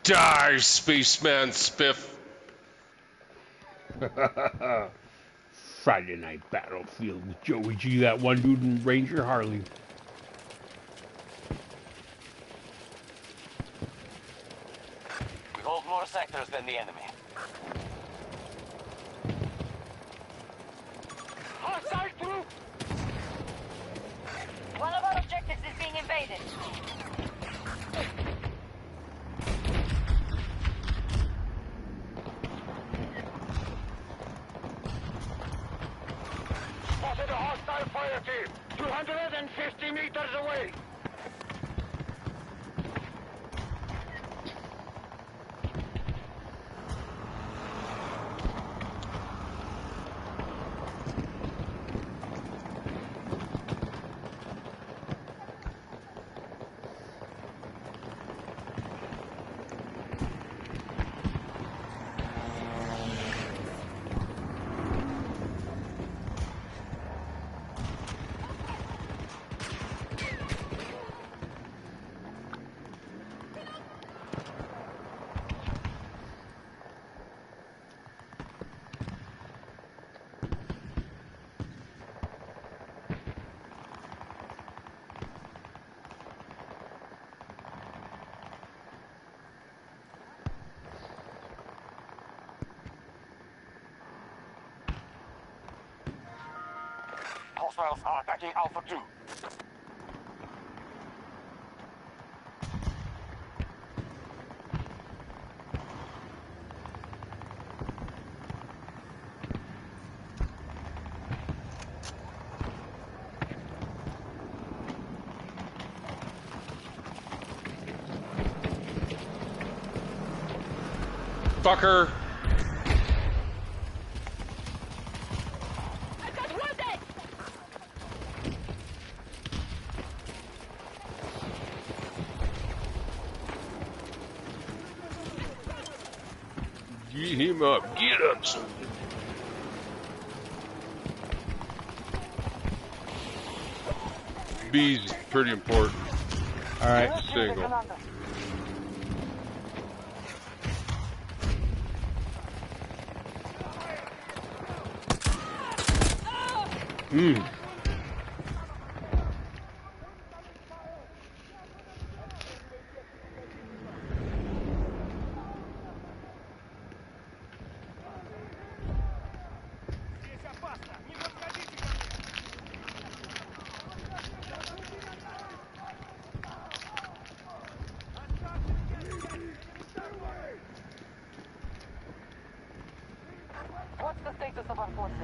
Die, spaceman Spiff. Friday Night Battlefield with Joey G, that one dude in Ranger Harley. We hold more sectors than the enemy. Hostile troop! One of our objectives is being invaded. Spotted a hostile fire team! 250 meters away! Hostiles are attacking Alpha 2. Fucker. Get him up. Get up, son. B's pretty important. Alright. Single. What's the status of our forces?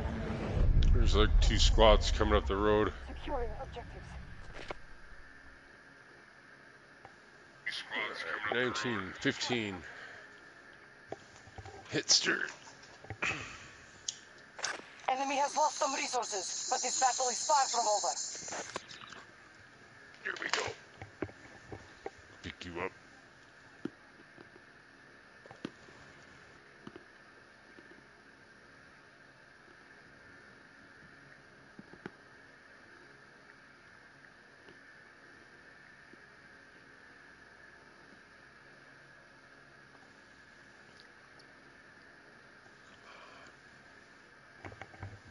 There's like 2 squads coming up the road. Securing objectives. 19, 15. Hitster. Enemy has lost some resources, but this battle is far from over. Here we go. Pick you up.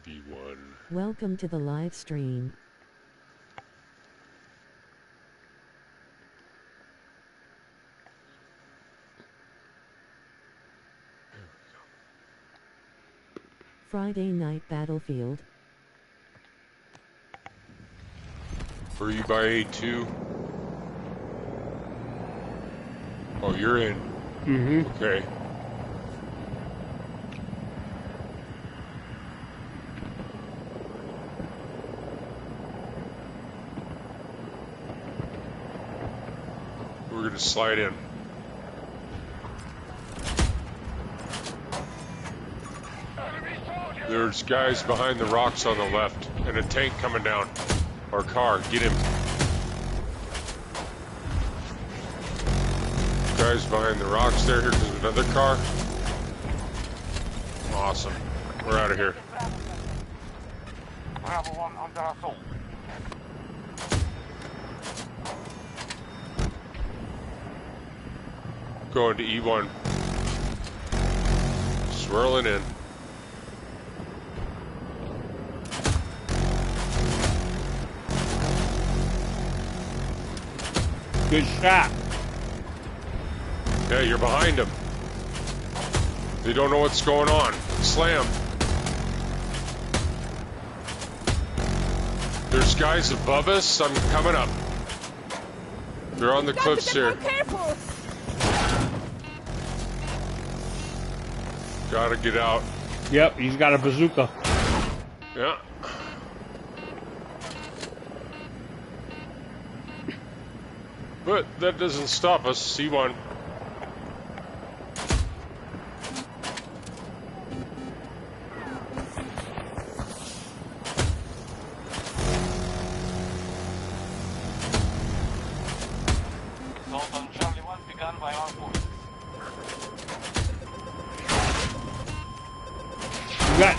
B1. Welcome to the live stream. Friday Night Battlefield. Are you by A2? Oh, you're in. Mm-hmm. Okay. We're gonna slide in. There's guys behind the rocks on the left, and a tank coming down. Our car, get him. Guys behind the rocks there, here comes another car. Awesome. We're out of here. Bravo 1 under assault. Going to E1. Swirling in. Good shot. Yeah, you're behind them. They don't know what's going on. Slam. There's guys above us. I'm coming up. They're on the cliffs here. Careful! Gotta get out. Yep, he's got a bazooka. Yeah. But that doesn't stop us. C1. Assault on Charlie 1 begun by our force.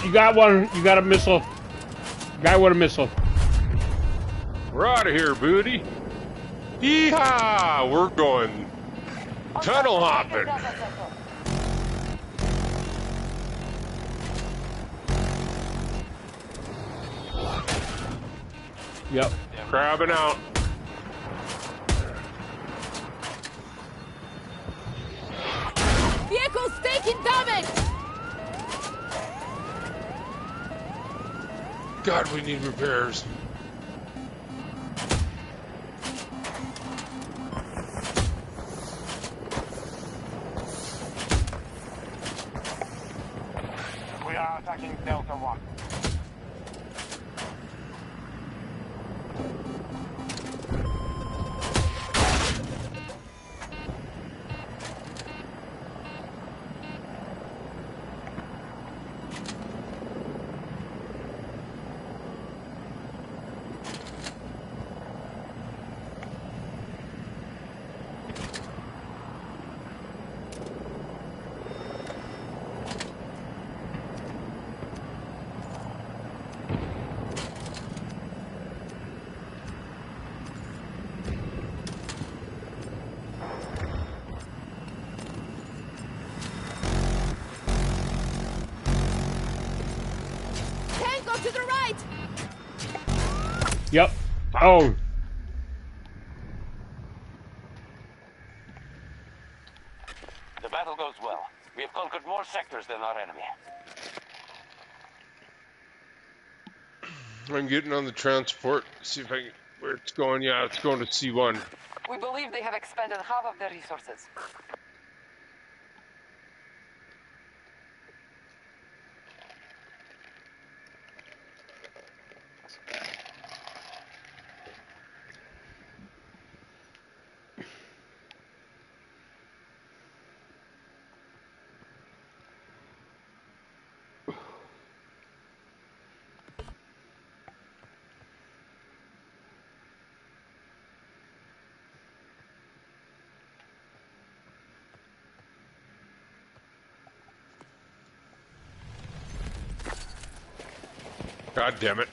You got one. You got a missile. Guy with a missile. We're out of here, booty. Yeehaw! We're going tunnel hopping. Yep. Crabbing out. Vehicle's taking damage! God, we need repairs. We are attacking Delta 1. Tango to the right! Yep. Oh. The battle goes well. We have conquered more sectors than our enemy. I'm getting on the transport. See if I can, where it's going. Yeah, it's going to C1. We believe they have expended half of their resources. God damn it.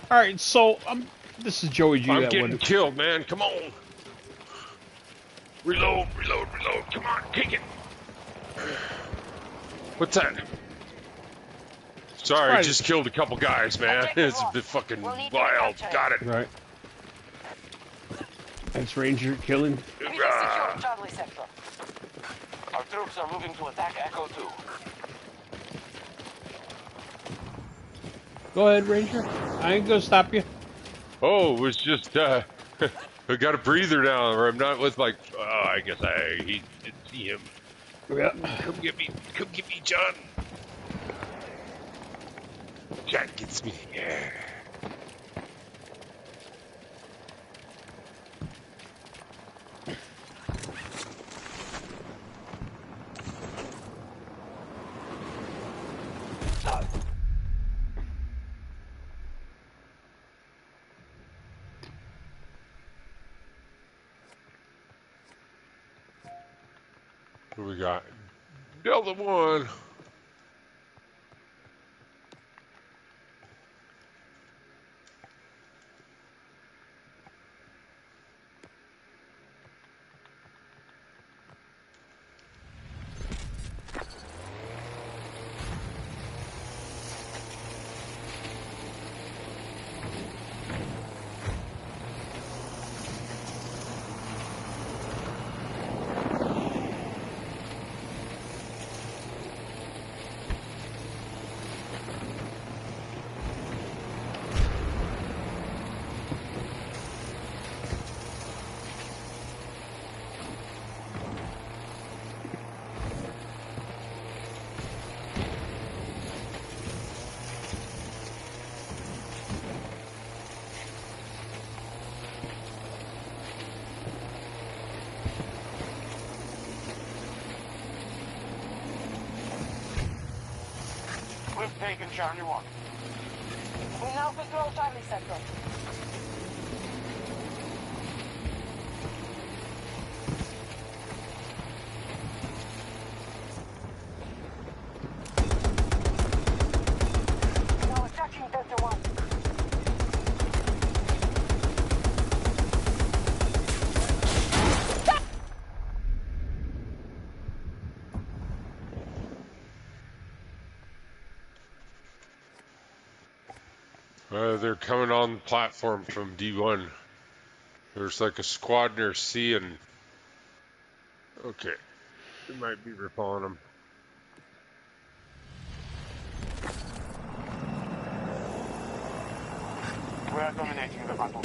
All right. So this is Joey G. I'm that getting one. killed, man. Come on. Reload, reload, reload. Come on, take it. What's that? Sorry, Right. just killed a couple guys, man. It's a bit fucking wild. Got it. Right. Thanks, Ranger. Killing. We can secure Charlie sector. Our troops are moving to attack Echo 2. Go ahead, Ranger. I ain't gonna stop you. Oh, it was just, I got a breather now, or I'm not with like, I guess he didn't see him. Yeah. Come get me, John. Jack gets me. Yeah. What do we got? Delta 1. taken Charlie 1. We now control Charlie sector. Now attacking Delta 1. They're coming on the platform from D1. There's like a squad near C and... Okay. They might be repelling them. We are dominating the battle.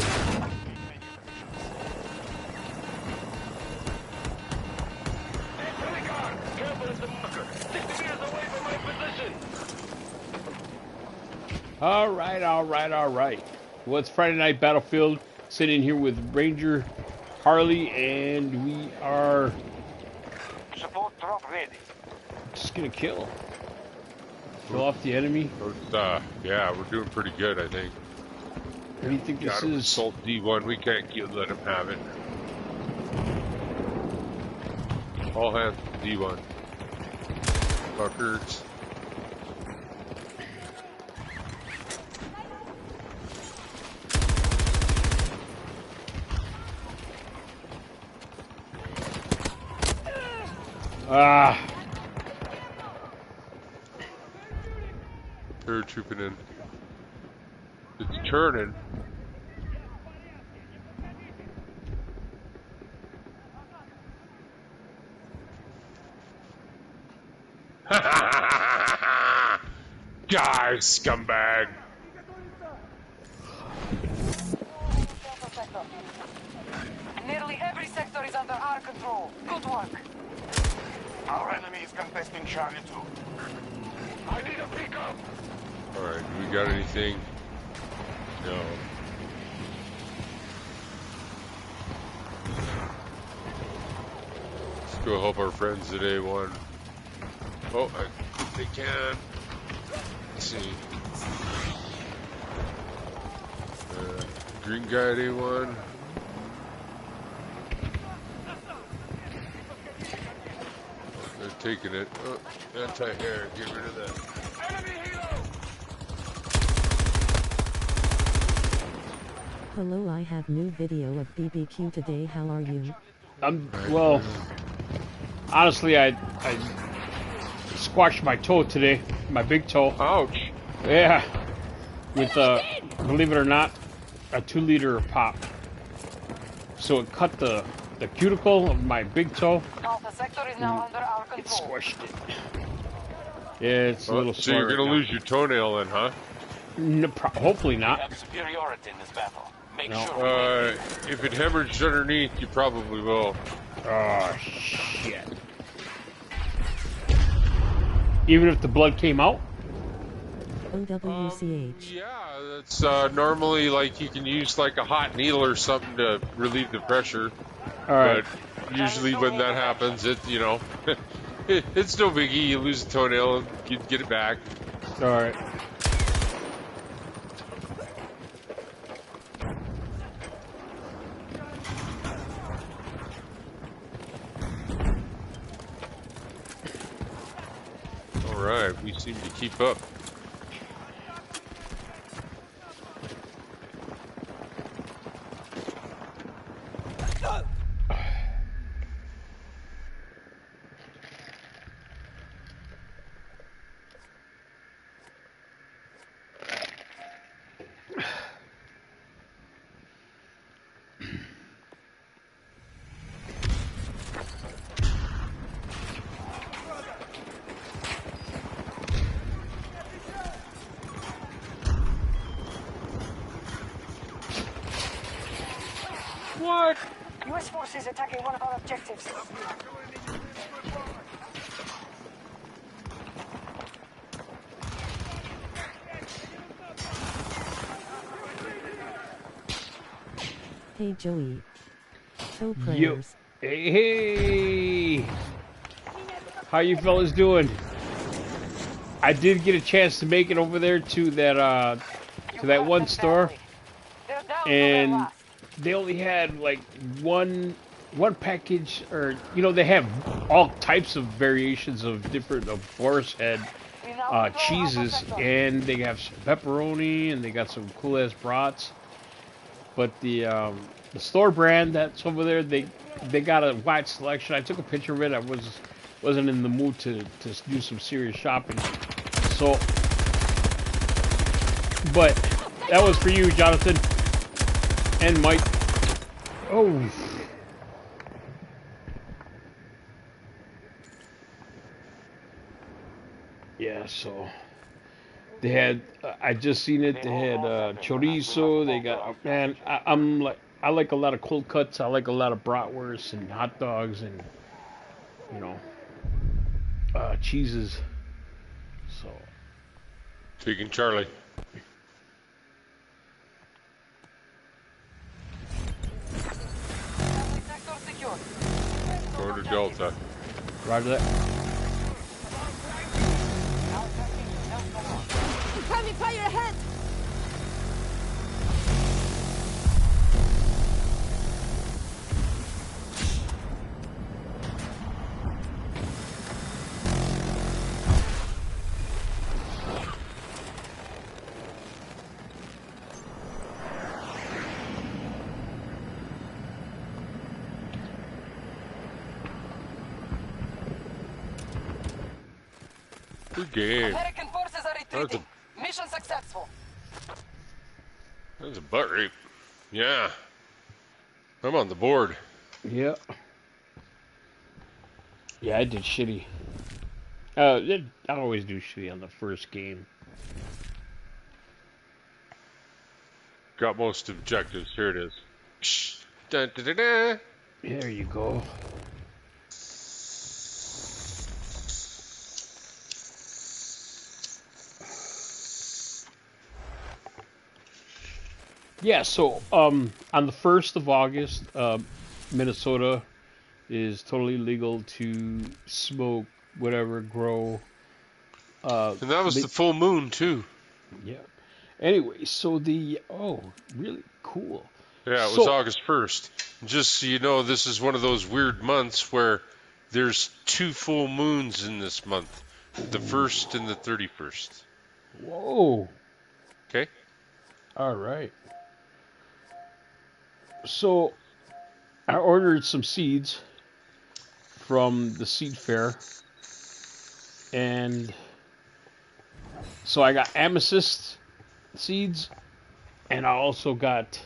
Careful at the marker. 60 meters away from my position. All right. Well, it's Friday Night Battlefield. Sitting here with Ranger Harley, and we are Support drop ready. just gonna kill off the enemy. But, yeah, we're doing pretty good, I think. What do you think this Gotta is? assault D1. We can't let him have it. All hands to D1. Fuckers. Ah, Paratrooping in. It's turning. Die, scumbag! Delta sector. Nearly every sector is under our control. Good work. Our enemy is contesting Charlie 2. I need a pickup. Alright, do we got anything? No. Let's go help our friends at A1. Oh, I think they can. Let's see. Green guy at A1. They're taking it. Oh, anti-air. Get rid of that. Enemy helo. Hello, I have new video of BBQ today. How are you? well, honestly, I squashed my toe today, my big toe. Ouch! Yeah, with believe it or not, a 2-liter pop. So it cut the cuticle of my big toe. Alpha sector is now under our It control. squished it. Yeah, it's a little So sore you're right gonna now. lose your toenail then, huh? No, hopefully We not. have superiority in this battle. Make No. sure If it hemorrhaged underneath, you probably will. Oh shit! Even if the blood came out. OWCH. Yeah, that's normally like you can use like a hot needle or something to relieve the pressure. All right. But usually when that happens, it's no biggie. You lose a toenail and you get it back. All right. All right, we seem to keep up. What? U.S. forces attacking one of our objectives. Hey Joey. Toe Yo. prayers. Hey. How you fellas doing? I did get a chance to make it over there to that one store, They're down to their and last. they only had like one package, or they have all types of variations of different Boar's Head We now control Alpha cheeses, Sector. and they have some pepperoni, and they got some cool ass brats. But the store brand that's over there, they got a wide selection. I took a picture of it. I wasn't in the mood to do some serious shopping. So, but that was for you, Jonathan and Mike. Oh. Yeah, so they had. I just seen it. They had chorizo. They got. Man, I like a lot of cold cuts. I like a lot of bratwurst and hot dogs and cheeses. So Taking Charlie. Sector secure. Going to Delta. Roger that. Incoming fire ahead! Good game. American forces are retreating. Mission successful. That was a butt rape. Yeah. I'm on the board. Yeah. Yeah, I did shitty. I always do shitty on the first game. Got most objectives. Here it is. Dun, dun, dun, dun. There you go. Yeah, so on the 1st of August, Minnesota is totally legal to smoke, whatever, grow. And that was the full moon, too. Yeah. Anyway, so really cool. Yeah, it was So- August 1st. Just so you know, this is one of those weird months where there's 2 full moons in this month. The 1st and the 31st. Whoa. Okay? All right. So I ordered some seeds from the seed fair, and so I got amethyst seeds, and I also got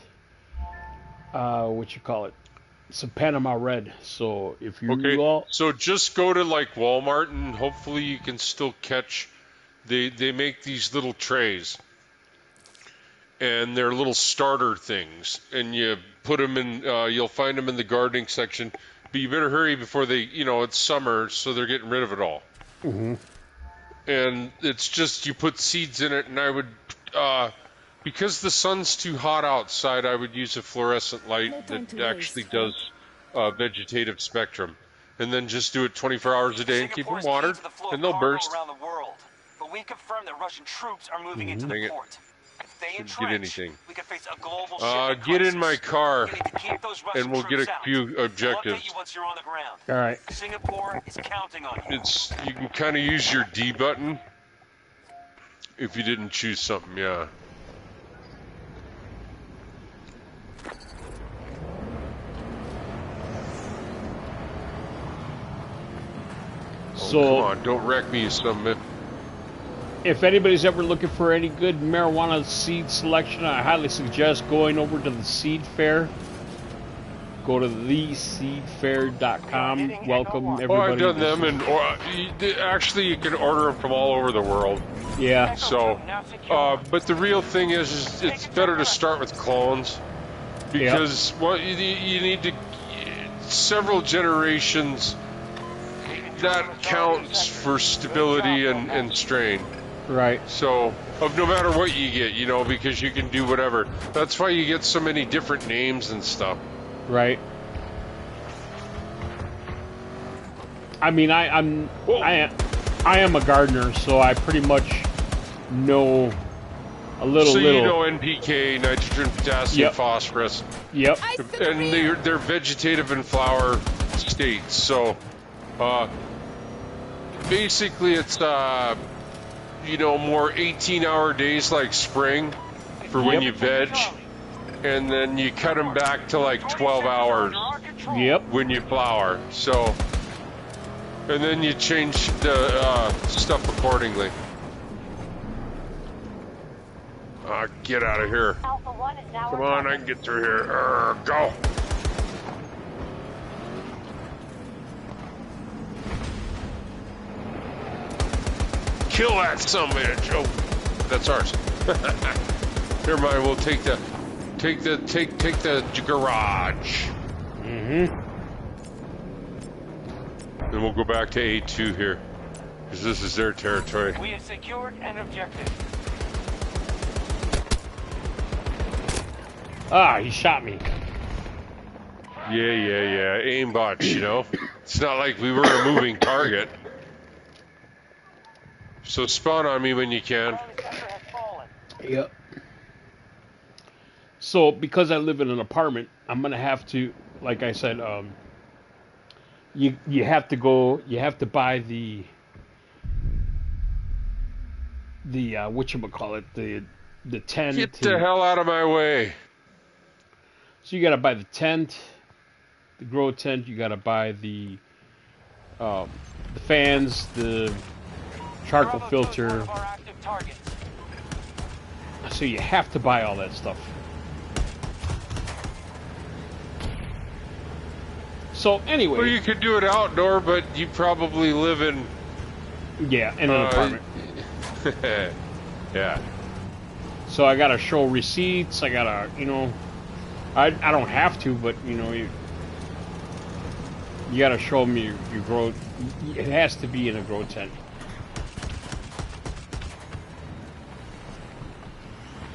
some Panama red. So if you Okay. all, So just go to like Walmart and hopefully you can still catch. They make these little trays. And they're little starter things, and you put them in. You'll find them in the gardening section, but you better hurry before they. It's summer, so they're getting rid of it all. Mhm. And it's just you put seeds in it, and I would, because the sun's too hot outside, I would use a fluorescent light that actually does vegetative spectrum, and then just do it 24 hours a day and keep them Singapore's watered, key to the flow of and they'll cargo burst. around the world. But we confirmed that Russian troops are moving into Dang the it. port. If they Didn't get entrench, anything. we could face a global Get in my car, We need to keep those Russian and we'll get troops a out. few We'll update objectives. you once you're on the ground. all right. Singapore is counting on you. You can kind of use your D button if you didn't choose something, yeah. So Come on, don't wreck me, some. if anybody's ever looking for any good marijuana seed selection, I highly suggest going over to the seed fair. Go to theseedfair.com. Welcome everybody. Oh, I've done them, and actually you can order them from all over the world. Yeah. So, but the real thing is it's better to start with clones because you need to several generations. That counts for stability and strain. Right. So, no matter what you get, because you can do whatever. That's why you get so many different names and stuff. Right. I mean, I I am a gardener, so I pretty much know a little. So you know NPK, nitrogen, potassium, Yep. phosphorus, Yep. and they're vegetative and flower states. So basically, it's more 18-hour days like spring for when Yep. you veg, and then you cut them back to like 12 hours Yep. when you flower. So, and then you change the stuff accordingly. Get out of here. Alpha 1 is now Come on, I can get through here. Go. Kill that sumbitch. Oh, that's ours. Never mind. We'll take the garage. Mm-hmm. Then we'll go back to A2 here, because this is their territory. We have secured an objective. Ah, he shot me. Yeah. Aimbots, you know. It's not like we were a moving target. So spawn on me when you can. Charlie sector has fallen. Yep. So because I live in an apartment, I'm gonna have to, like I said, you have to buy the whatchamacallit, the tent. Get the hell out of my way. So you gotta buy the tent, the grow tent. You gotta buy the fans, the charcoal Bravo 2 is one filter. of our active targets. So you have to buy all that stuff. So anyway, Well, you could do it outdoor, but you probably live in... yeah, in an apartment. Yeah. So I gotta show receipts. I gotta, I don't have to, but you gotta show me your grow. It has to be in a grow tent.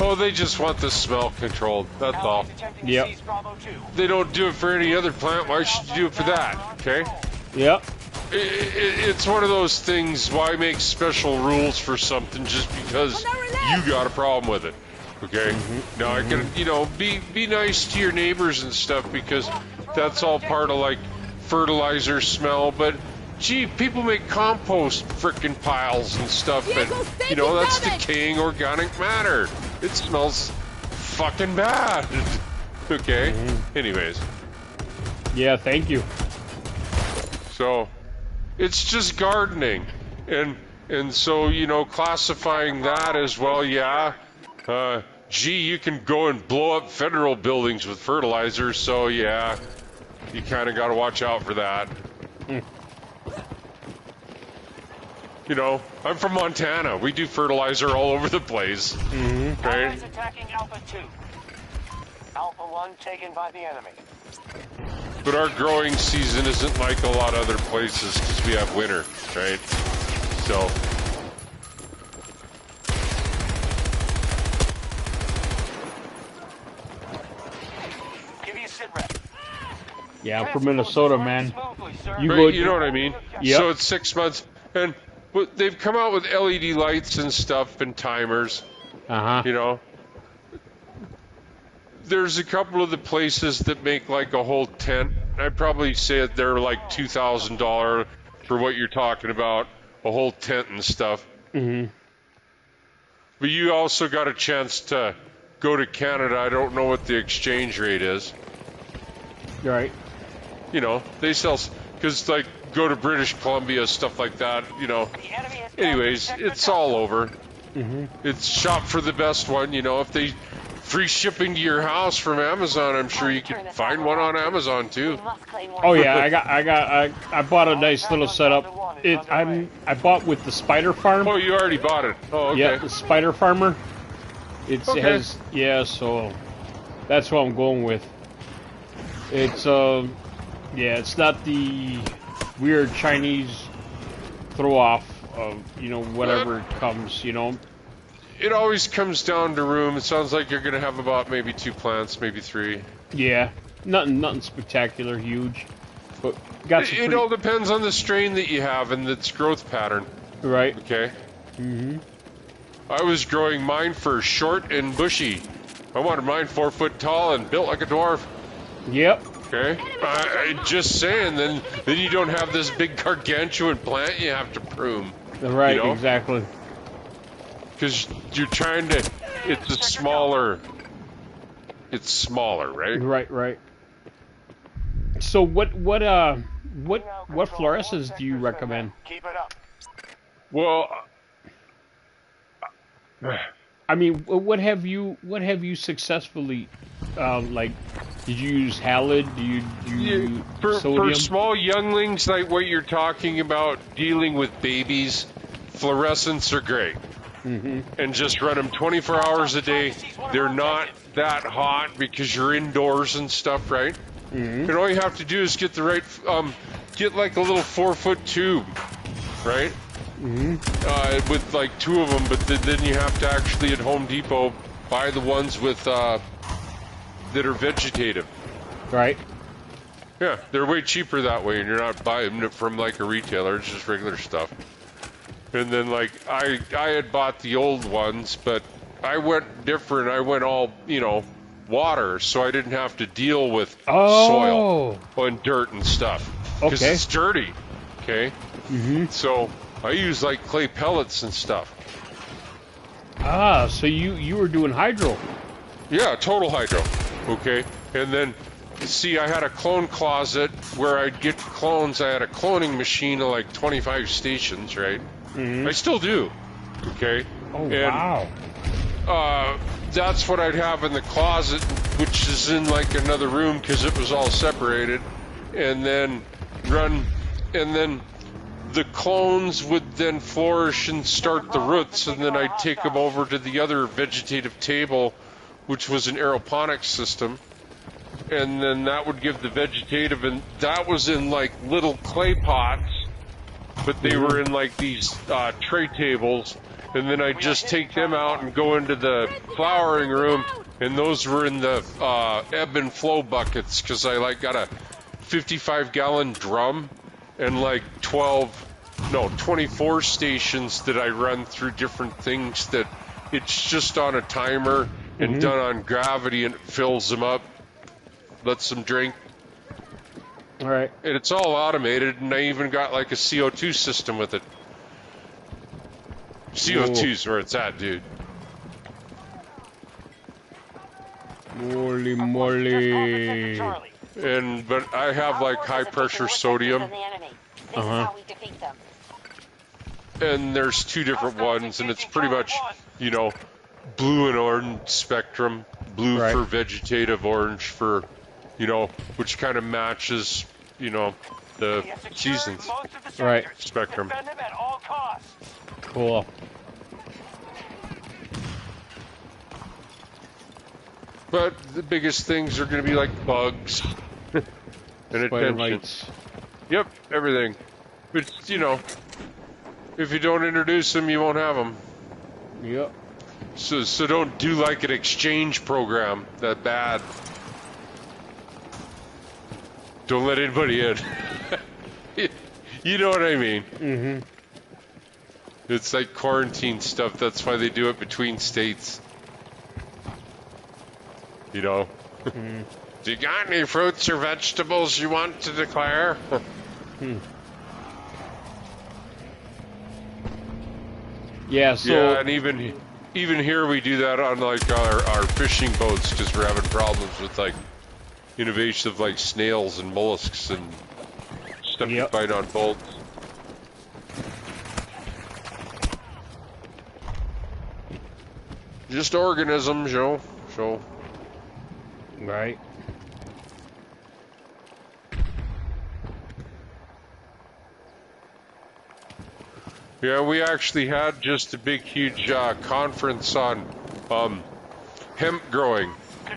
Oh, they just want the smell controlled. That's all. Allies attempting to Yep. seize Bravo 2. They don't do it for any other plant. Why should you do it for that? Okay? Yep. It's one of those things. Why make special rules for something just because you got a problem with it? Okay. Now I can, be nice to your neighbors and stuff, because that's all part of like fertilizer smell. But gee, people make compost frickin' piles and stuff, and that's decaying organic matter. It smells fucking bad. Okay. Anyways, Yeah. Thank you. so it's just gardening, and so classifying that as well. Yeah. Gee, you can go and blow up federal buildings with fertilizer, so yeah, you kind of got to watch out for that. I'm from Montana. We do fertilizer all over the place. Right? Allies attacking Alpha 2. Alpha 1 taken by the enemy. But our growing season isn't like a lot of other places because we have winter, right? So... Give you a sit rep. Yeah, I'm from Minnesota, man. Smoothly, sir. You Right, go. you know what I mean? Yep. So it's 6 months, and they've come out with LED lights and stuff and timers. Uh huh. There's a couple of the places that make like a whole tent. I'd probably say that they're like $2,000 for what you're talking about, a whole tent and stuff. Mhm. But you also got a chance to go to Canada. I don't know what the exchange rate is. Right. They sell, because like go to British Columbia, stuff like that. The enemy has Anyways, captured it's Sector all Delta. over. It's shop for the best one. If they free shipping to your house from Amazon, I'm sure you could find one on Amazon too. We must claim one. Oh yeah, I bought a nice little setup. I bought with the Spider Farm. Oh, you already bought it. Oh, okay. Yeah, the Spider Farmer. It Okay. has, so that's what I'm going with. It's it's not the weird Chinese throw off of whatever comes. It always comes down to room. It sounds like you're gonna have about maybe 2 plants, maybe 3. Yeah, nothing spectacular, huge, but got some. It all depends on the strain that you have and its growth pattern. Right. Okay. Mm-hmm. I was growing mine for short and bushy. I wanted mine 4 foot tall and built like a dwarf. Yep. Okay. Just saying. Then you don't have this big gargantuan plant you have to prune. Right. You know? Exactly. Because you're trying to. It's a smaller. It's smaller, right? Right. Right. So what fluorescence do you recommend? Keep it up. Well. I mean, what have you successfully, like, did you use halide? Do you use For sodium? small younglings like what you're talking about, dealing with babies, fluorescents are great. Mm-hmm. And just run them 24 hours a day. They're not that hot because you're indoors and stuff, right? Mm-hmm. And all you have to do is get the right, get like a little 4 foot tube, right? Mm-hmm. With like 2 of them, but then you have to actually at Home Depot buy the ones with that are vegetative. Right. Yeah, they're way cheaper that way, and you're not buying it from like a retailer. It's just regular stuff. And then like I had bought the old ones, but I went different. I went all water, so I didn't have to deal with soil and dirt and stuff because Okay. it's dirty. Okay. Mm-hmm. So I use like clay pellets and stuff. Ah, so you were doing hydro. Yeah, total hydro. Okay. And then, see, I had a clone closet where I'd get clones. I had a cloning machine of like 25 stations, right? Mm-hmm. I still do. Okay. Oh, And, wow. That's what I'd have in the closet, which is in like another room because it was all separated. And then the clones would then flourish and start the roots, and then I'd take them over to the other vegetative table, which was an aeroponics system, and then that would give the vegetative, and that was in like little clay pots, but they were in like these tray tables, and then I'd just take them out and go into the flowering room, and those were in the ebb and flow buckets, because I like got a 55-gallon drum and like 24 stations that I run through different things that it's just on a timer and done on gravity, and it fills them up, lets them drink. All right. And it's all automated, and I even got like a CO2 system with it. CO2's where it's at, dude. Moly moly. Charlie. But I have like high pressure sodium, Uh-huh. and there's 2 different ones, and it's pretty much, blue and orange spectrum. Blue Right. for vegetative, orange for, which kind of matches, the seasons Right. spectrum. Defend them at all costs. Cool. But the biggest things are going to be like bugs and Spider attention. mites. Yep, everything. But, if you don't introduce them, you won't have them. Yep. So don't do like an exchange program that bad. Don't let anybody in. You know what I mean? Mm-hmm. It's like quarantine stuff. That's why they do it between states. Do you got any fruits or vegetables you want to declare? Yeah. So. Yeah, and even here we do that on like our fishing boats because we're having problems with like invasive like snails and mollusks and stuff you find on boats. Just organisms, So. Right. Yeah, we actually had just a big, huge conference on hemp growing.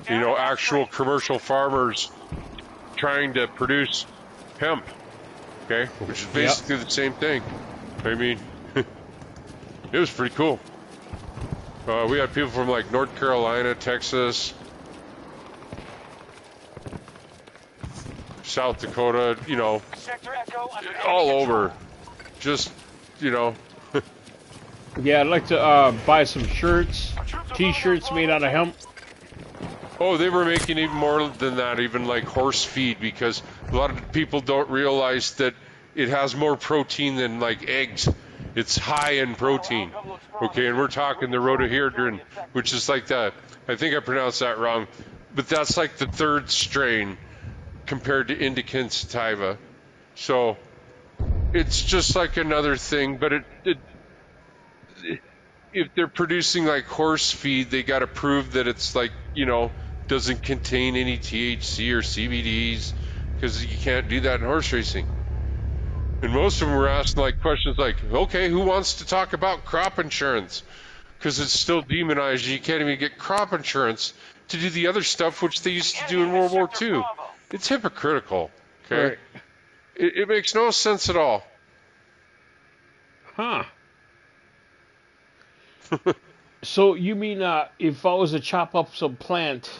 Actual commercial farmers trying to produce hemp. Okay, which is basically the same thing. I mean, it was pretty cool. We had people from like North Carolina, Texas, South Dakota, Sector Echo under all enemy over. Just, Yeah, I'd like to buy some shirts, t-shirts made out of hemp. Oh, they were making even more than that, even like horse feed, because a lot of people don't realize that it has more protein than like eggs. It's high in protein. Okay, and we're talking the rhododendron, which is like the, I think I pronounced that wrong, but that's like the third strain compared to indica and sativa. So it's just like another thing, but if they're producing like horse feed, they got to prove that it's like, you know, doesn't contain any THC or CBDs, because you can't do that in horse racing. And most of them were asking like questions like, okay, who wants to talk about crop insurance? Because it's still demonized. You can't even get crop insurance to do the other stuff which they used to do in World War II. It's hypocritical. Okay, Right. It makes no sense at all. Huh. So you mean if I was to chop up some plant?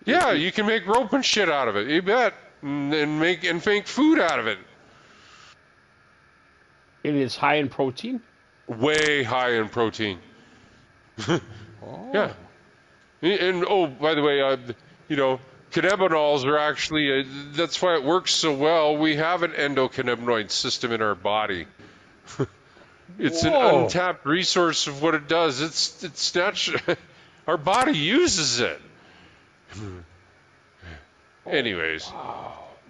Yeah, you can make rope and shit out of it. You bet, and make food out of it. It is high in protein? Way high in protein. Oh. Yeah. And oh, by the way, you know, cannabinoids are actually, that's why it works so well. We have an endocannabinoid system in our body. It's an Whoa. untapped resource of what it does. It's natural. Our body uses it. Anyways,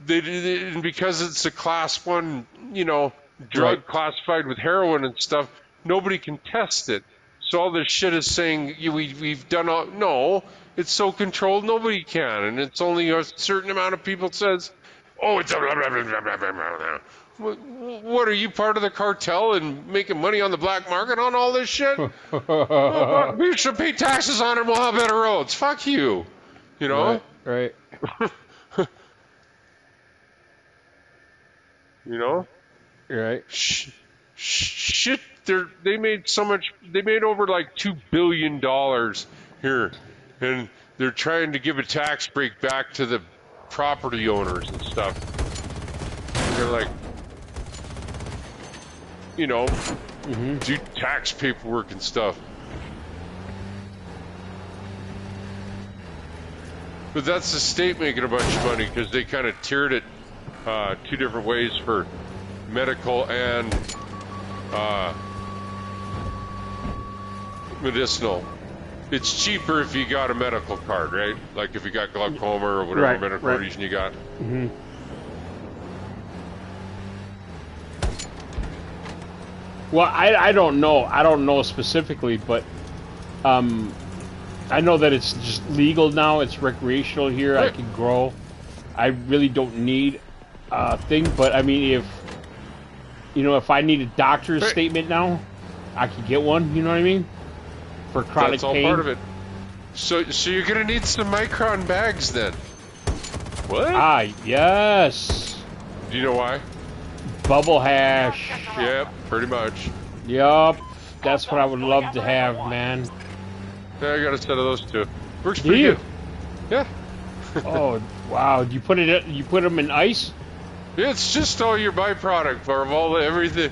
and because it's a class 1, you know, drug Right. classified with heroin and stuff, nobody can test it. So all this shit is saying we've done all. No, it's so controlled nobody can, and it's only a certain amount of people says, oh, it's a blah, blah, blah, blah, blah, blah, blah. What are you, part of the cartel and making money on the black market on all this shit? Well, we should pay taxes on it and we'll have better roads. Fuck you. You know? Right. You know? Right. Shit, they made so much, they made over like $2 billion here, and they're trying to give a tax break back to the property owners and stuff. And they're like, you know, do tax paperwork and stuff. But that's the state making a bunch of money because they kind of tiered it 2 different ways for medical and medicinal. It's cheaper if you got a medical card, right? Like if you got glaucoma or whatever Right, medical right. reason you got. Mm-hmm. Well, I don't know. I don't know specifically, but I know that it's just legal now. It's recreational here. I Right. can grow. I really don't need a thing, but I mean, if I need a doctor's Right. statement now, I can get one. You know what I mean? For chronic That's all pain. part of it. So you're gonna need some Micron bags then. What? Ah, yes. Do you know why? Bubble hash. Yep, pretty much. Yup. That's what I would love to have, man. Yeah, I got a set of those too. Works Do pretty you? good. Yeah. Oh, wow. You put them in ice? It's just all your byproduct of all everything.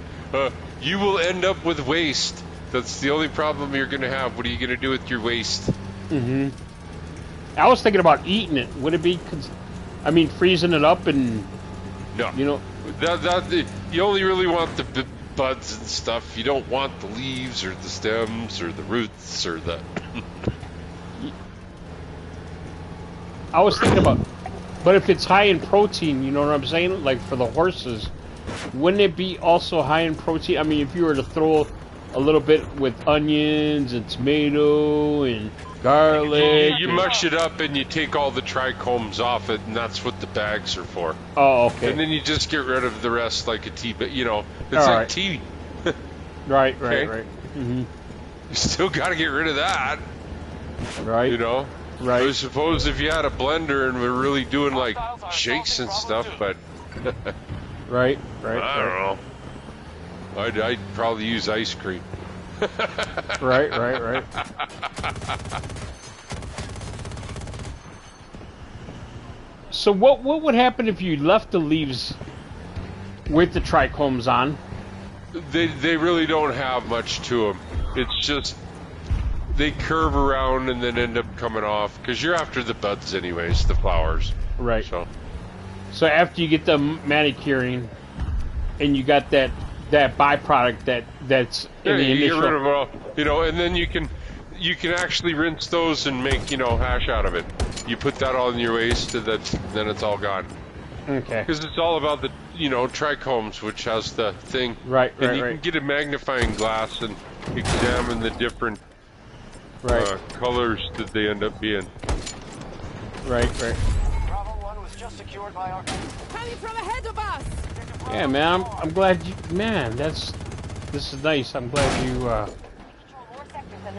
You will end up with waste. That's the only problem you're gonna have. What are you gonna do with your waste? Mm-hmm. I was thinking about eating it. Would it be, freezing it up and, No. you know, You only really want the buds and stuff. You don't want the leaves or the stems or the roots or the. I was thinking about, but if it's high in protein, you know what I'm saying? Like for the horses, wouldn't it be also high in protein? I mean, if you were to throw a little bit with onions and tomato and garlic. You mush it up and you take all the trichomes off it, and that's what the bags are for. Oh, okay. And then you just get rid of the rest like a tea, but it's All like right. tea. Right. Okay. Mm-hmm. You still got to get rid of that, Right. you know. Right. I suppose if you had a blender and we're really doing like shakes and stuff, but Right. I don't know. I'd probably use ice cream. Right. So what would happen if you left the leaves with the trichomes on, they really don't have much to them. It's just they curve around and then end up coming off because you're after the buds anyways, the flowers. Right. So after you get the manicuring, and you got that byproduct that's in the you initial. get rid of all, and then you can actually rinse those and make hash out of it. You put that all in your waste, and then it's all gone. Okay. Because it's all about the trichomes, which has the thing. Right. And you can get a magnifying glass and examine the different colors that they end up being. Right. Bravo 1 was just secured by our... Coming from ahead of us! Yeah, man. I'm glad you. Man, this is nice. I'm glad you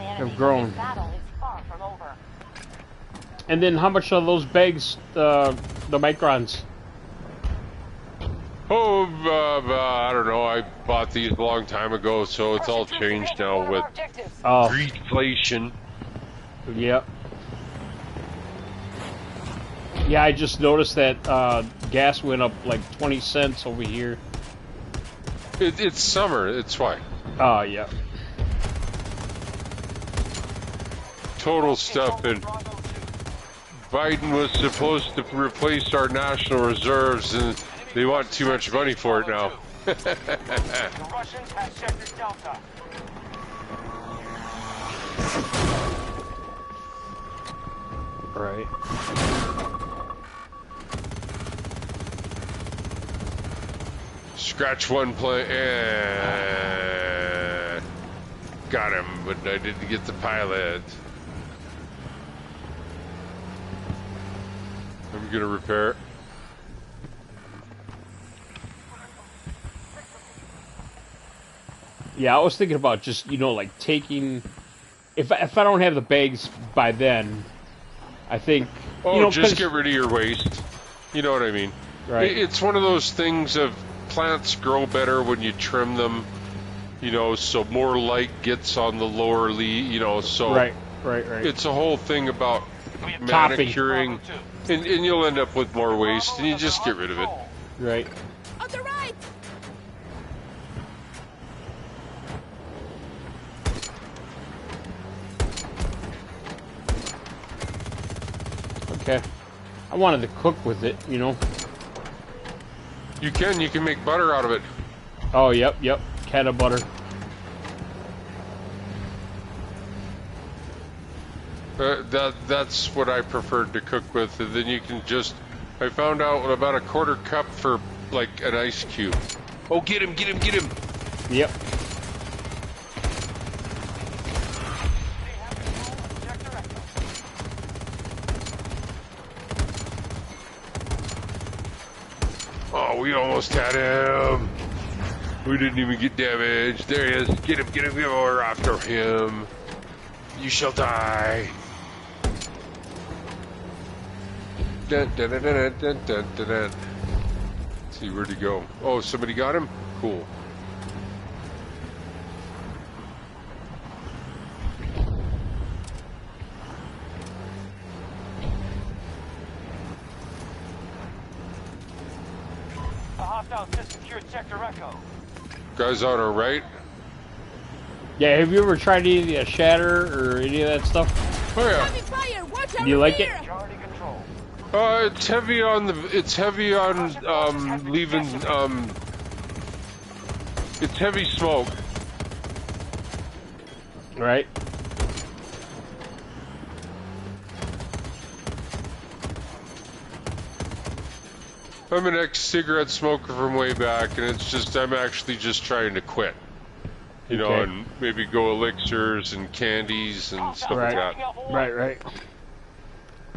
have grown. Battle is far from over. And then how much are those bags? The microns. Oh, I don't know. I bought these a long time ago, so it's all changed now with reflation. Yep. Yeah, I just noticed that gas went up like 20 cents over here. It's summer, it's why. Oh, yeah. Total stuff, and Biden was supposed to replace our national reserves, and they want too much money for it now. The Russians have sector Delta. Right. Scratch one play. Got him, but I didn't get the pilot. I'm gonna repair it. Yeah, I was thinking about just, like taking... If I don't have the bags by then, I think... just get rid of your waste. You know what I mean? Right. It's one of those things of plants grow better when you trim them, so more light gets on the lower leaf, so... Right. It's a whole thing about manicuring, and you'll end up with more waste, and you just get rid of it. Right. On the right! Okay. I wanted to cook with it, You can make butter out of it. Oh, yep. Can of butter. That's what I preferred to cook with, and then you can I found out about a quarter cup for, like, an ice cube. Oh, get him! Yep. Oh, we almost had him. We didn't even get damaged. There he is. Get him, we're after him. You shall die. Dun, dun, dun, dun, dun, dun, dun, dun. Let's see, where'd he go? Oh, somebody got him? Cool. The hostiles just secured Sector Echo. Guys on our right? Yeah, have you ever tried any of the shatter or any of that stuff? Oh yeah. Heavy fire! Watch out! Do you like it? Majority control. It's heavy on leaving it's heavy smoke. Right. I'm an ex-cigarette smoker from way back, and I'm actually just trying to quit. Okay. And maybe go elixirs and candies and stuff like that. Right.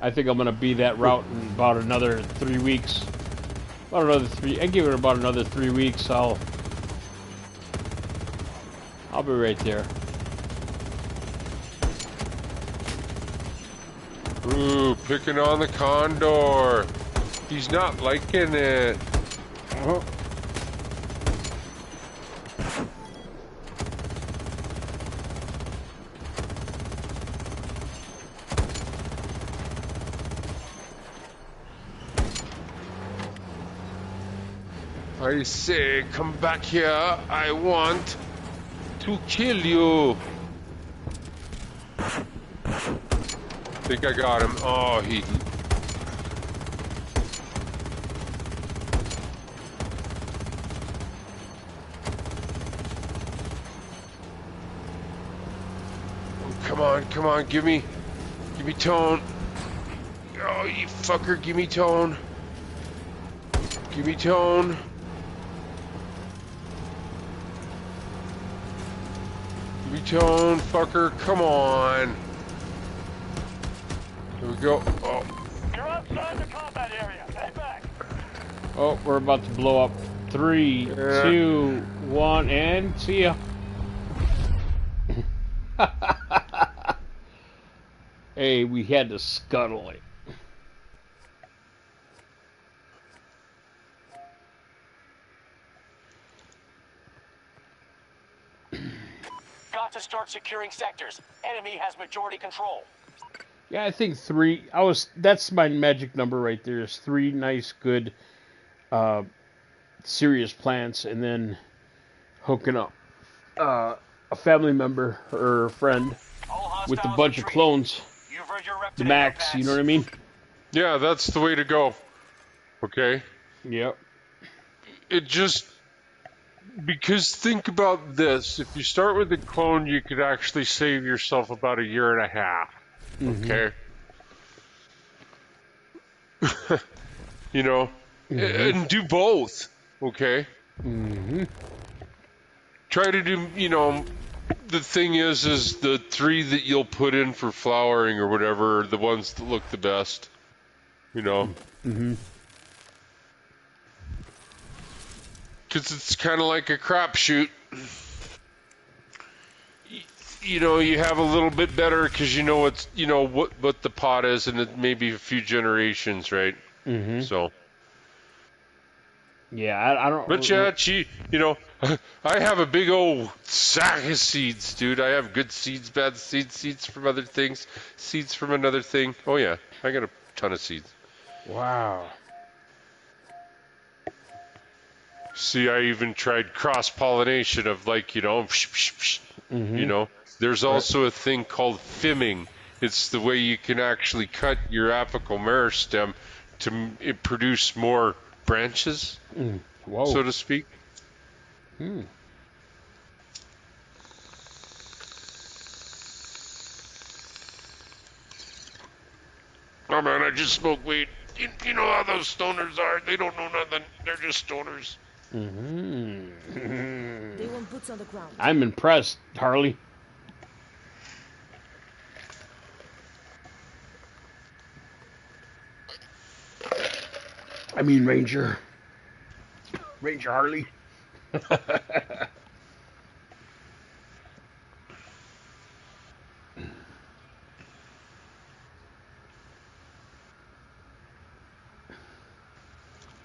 I think I'm gonna be that route in about another 3 weeks. I give it about another 3 weeks. I'll be right there. Ooh, picking on the condor. He's not liking it. Oh. I say, come back here. I want to kill you. Think I got him. Oh, he... Come on, give me tone. Oh, you fucker, give me tone. Give me tone. Give me tone, fucker, come on. Here we go. Oh. You're outside the combat area. Head back. Oh, we're about to blow up. 3, 2, 1, and see ya. Hey, we had to scuttle it. Got to start securing sectors. Enemy has majority control. Yeah, I think 3. That's my magic number right there. Is 3 nice, good, serious plants, and then hooking up a family member or a friend with a bunch of clones. The max, you know what I mean? Yeah, that's the way to go. Okay? Yep. It just... Because think about this. If you start with a clone, you could actually save yourself about 1.5 years. Okay? You know? And do both. Okay? Try to do, you know... The thing is the 3 that you'll put in for flowering or whatever are the ones that look the best. You know? Because it's kind of like a crapshoot. You know, you have a little bit better because you know what's, you know what the pot is, and it may be a few generations, right? So. Yeah, I don't... But yeah, you know, I have a big old sack of seeds, dude. I have good seeds, bad seeds, seeds from other things, seeds from another thing. Oh yeah, I got a ton of seeds. Wow. See, I even tried cross-pollination of, like, you know, you know. There's also a thing called fimming. It's the way you can actually cut your apical meristem to produce more branches, so to speak. Oh man, I just smoked weed. You know how those stoners are. They don't know nothing. They're just stoners. They want boots on the ground. I'm impressed, Harley. I mean, Ranger Harley.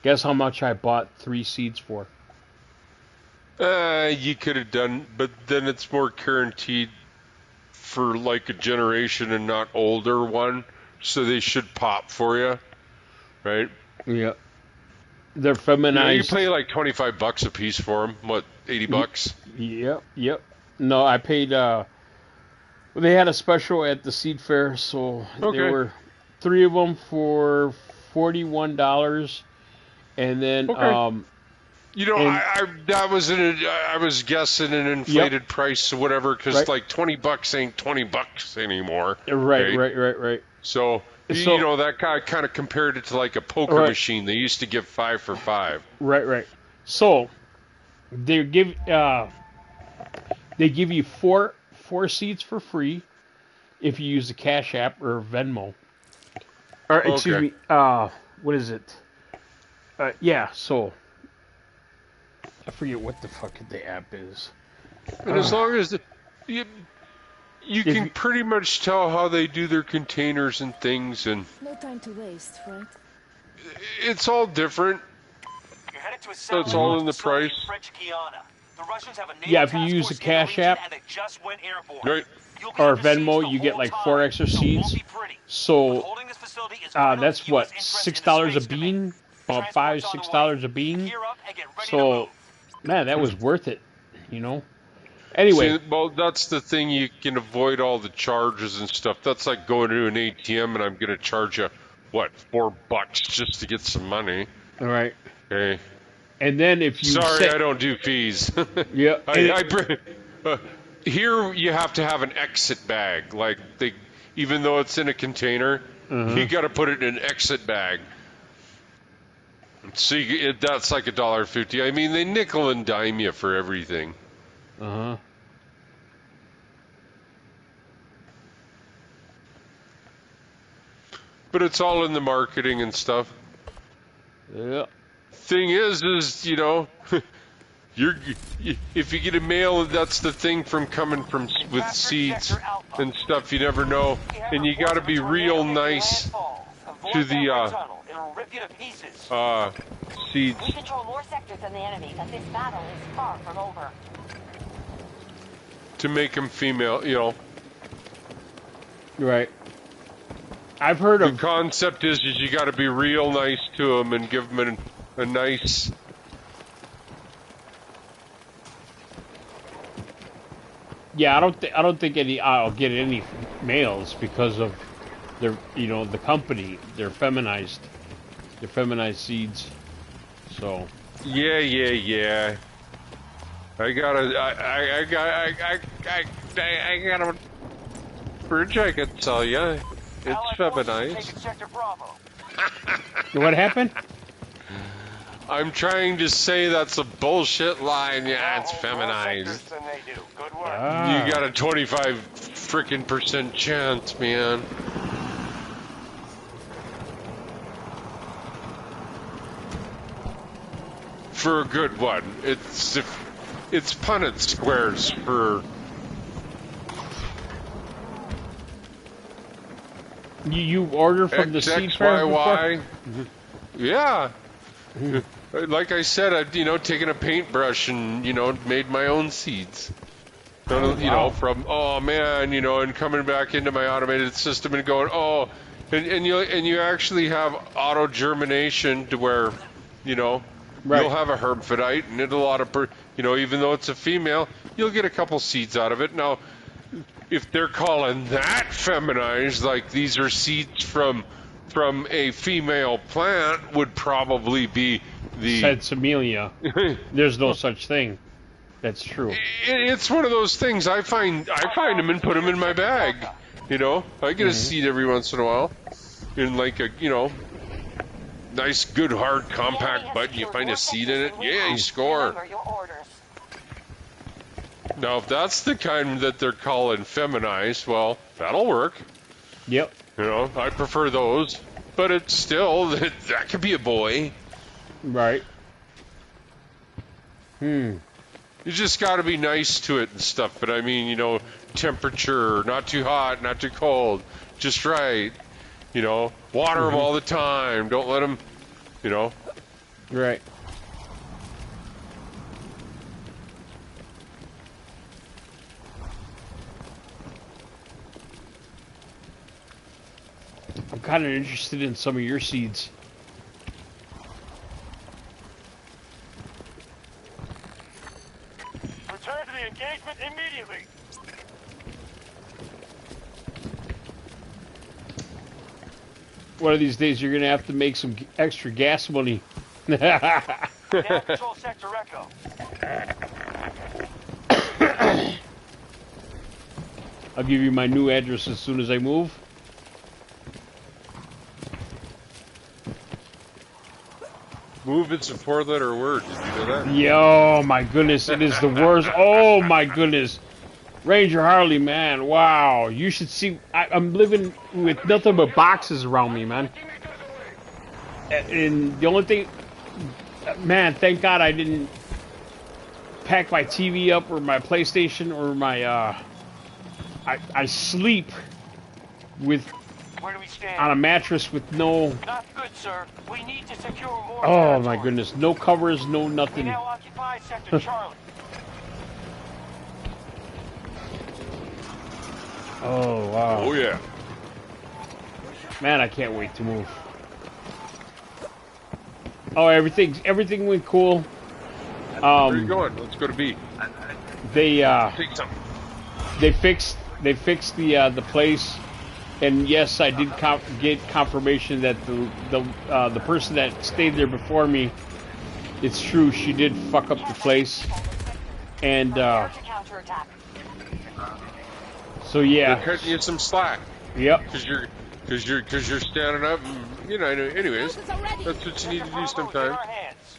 Guess how much I bought 3 seeds for? You could have done, but then it's more guaranteed for like a generation and not older one, so they should pop for you, right? Yeah. They're feminized. You pay like $25 a piece for them. What, $80? Yep. No, I paid. They had a special at the seed fair, so there were 3 of them for $41, and then you know, I was guessing an inflated price or whatever, because like $20 ain't $20 anymore. Right. So you know, that guy kind of compared it to like a poker machine. They used to give 5 for 5. Right. So they give you four seeds for free if you use the Cash App or Venmo. Or excuse me, what is it? So I forget what the fuck the app is. And as long as you can pretty much tell how they do their containers and things, and No time to waste, right? it's all different. You're headed to a So it's all in the price. French Guiana. The Russians have a naval Yeah, if you task use force the in Cash region, App and it just went airborne. Right. You'll be or under siege Venmo, the you get whole like time, 4 extra so it won't seeds. be pretty. But So holding this facility is vital that's to what US interests in the $6 a space domain. bean. about Transport's on the way. $5-6 a bean. Gear up and get ready to So, move. man, that was worth it. You know. Anyway, See, well, that's the thing. You can avoid all the charges and stuff. That's like going to an ATM and I'm going to charge you, what, $4 just to get some money. all right. Okay. And then if you Sorry, I don't do fees. Yeah. Here you have to have an exit bag. Like even though it's in a container, you got to put it in an exit bag. So that's like $1.50. I mean, they nickel and dime you for everything. Uh-huh. But it's all in the marketing and stuff. Yeah. Thing is you know, if you get a mail, that's the thing from coming from with seeds and stuff. You never know, and you got to be real nice to the seeds. We control more sectors than the enemy, but this battle is far from over. To make them female, you know. Right. I've heard The of. concept is you got to be real nice to them and give them a nice. Yeah, I don't think I'll get any males because of their, you know, the company. They're feminized seeds. So. Yeah. I got a bridge I could tell you. It's feminized. Sector Bravo. What happened? I'm trying to say that's a bullshit line. Yeah, it's feminized. Than they do. Good work. Ah. You got a 25% chance, man. For a good one. It's Punnett squares for. You order from the seed fair before? XXYY. Yeah. Like I said, I've taken a paintbrush and made my own seeds. From and coming back into my automated system and going and you actually have auto germination to where you'll have a hermaphrodite and even though it's a female, you'll get a couple seeds out of it. Now, if they're calling that feminized, like these are seeds from a female plant, would probably be the Sensimelia. There's no such thing. That's true. It's one of those things. I find them and put them in my bag. I get a seed every once in a while, in like a nice, good, hard, compact bud. You find a seed in it. Yeah, you score. Remember your orders. Now, if that's the kind that they're calling feminized, well, that'll work. Yep. I prefer those, but it's still that could be a boy. Right. You just got to be nice to it and stuff. But I mean, temperature, not too hot, not too cold, just right. Water them all the time. Don't let them, Right. I'm kind of interested in some of your seeds. Return to the engagement immediately. One of these days, you're gonna have to make some extra gas money. Now control Sector Echo. I'll give you my new address as soon as I move. Move, it's a four-letter word. Did you know that? Yo, my goodness, it is the worst. Oh my goodness, Ranger Harley, man, wow! You should see. I'm living with nothing but boxes around me, man. And the only thing, man, thank God I didn't pack my TV up or my PlayStation or my. I sleep with Where do we stand? on a mattress with no. Not good, sir. We need to secure more Oh my territory. goodness, no covers, no We nothing. now occupy Sector Charlie. Oh wow. Oh yeah. Man, I can't wait to move. Oh, everything went cool. Where are you going? Let's go to B. They Take some. they fixed the place, and yes, I did get confirmation that the person that stayed there before me, it's true, she did fuck up the place, and Counterattack. so They're yeah, cutting you some slack yep. because you're standing up. And, you know. Anyways, that's what you need to do Bravo is in sometimes. our hands.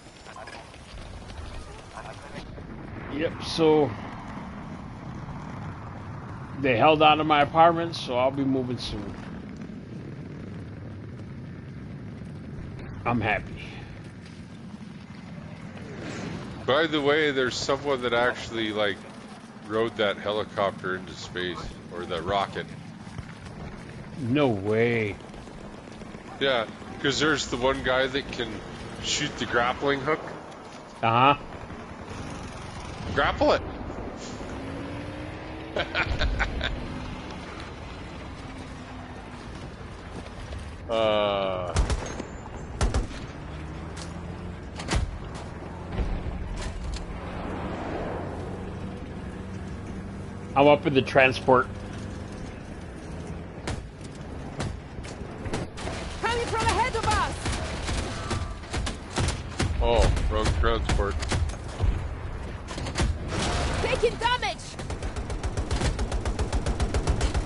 Yep, so they held on to my apartment, so I'll be moving soon. I'm happy. By the way, there's someone that actually like rode that helicopter into space, or the rocket. No way. Yeah, because there's the one guy that can shoot the grappling hook. Uh-huh. Grapple it. I'm up in the transport. Coming from ahead of us! Oh, wrong transport. Taking damage!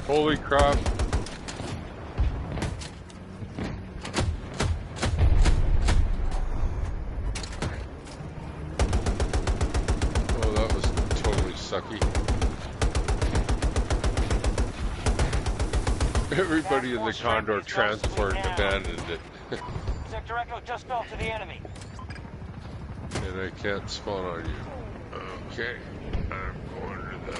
Holy crap. Oh, that was totally sucky. Everybody in the Condor transport abandoned it. Sector Echo just fell to the enemy. And I can't spawn on you. Okay, I'm going to the...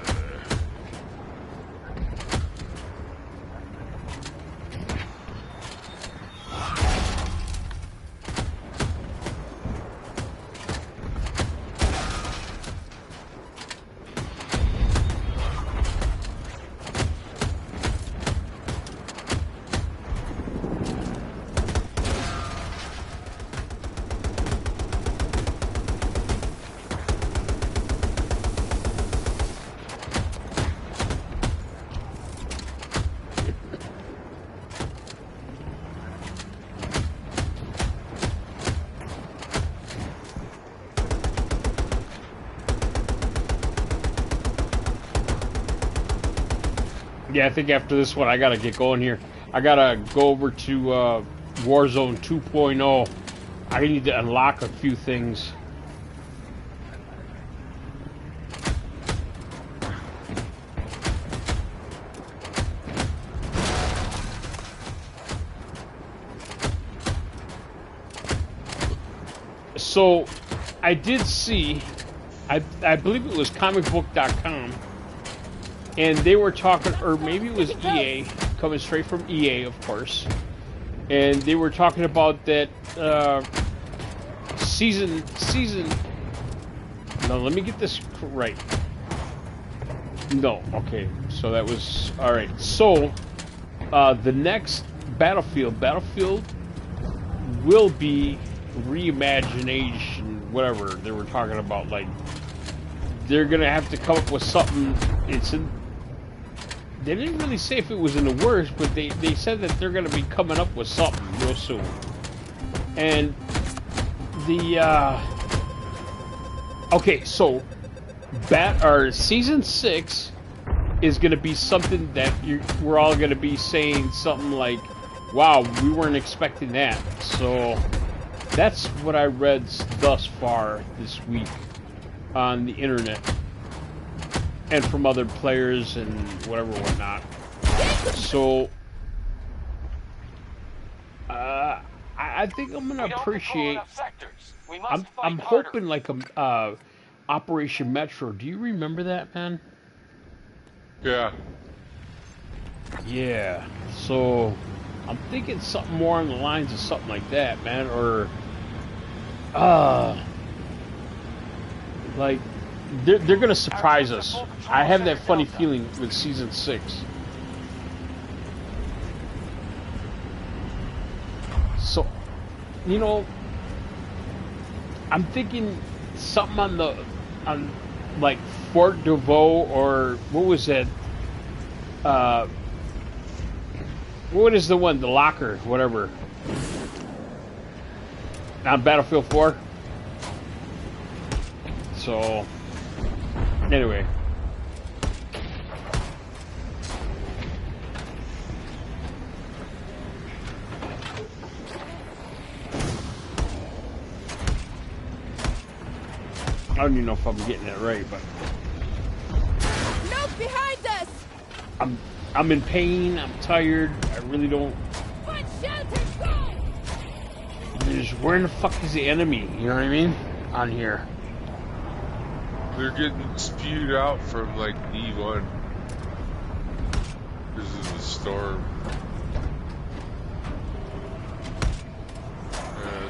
Yeah, I think after this one, I gotta get going here. I gotta go over to Warzone 2.0. I need to unlock a few things. So, I did see, I believe it was comicbook.com, and they were talking, or maybe it was EA, coming straight from EA, of course, and they were talking about that season. No, let me get this right. No, okay, so that was all right. So the next Battlefield will be reimagination, whatever they were talking about. Like, they're gonna have to come up with something. They didn't really say if it was in the works, but they said that they're gonna be coming up with something real soon. And the okay, so season 6 is gonna be something that we're all gonna be saying something like, "Wow, we weren't expecting that." So that's what I read thus far this week on the internet and from other players and whatnot. So I think I'm gonna appreciate. I'm hoping like a Operation Metro. Do you remember that, man? Yeah. Yeah. So I'm thinking something more on the lines of something like that, man, or like they're gonna surprise us. I have that funny feeling with season 6. So, you know, I'm thinking something on like Fort DeVoe or what was it? What is the one? The locker, whatever. On Battlefield 4. So, anyway. I don't even know if I'm getting it right, but Look behind us! I'm in pain. I'm tired. I really don't. Find shelter, go! There's where in the fuck is the enemy? You know what I mean? On here. They're getting spewed out from like D1 because of the storm.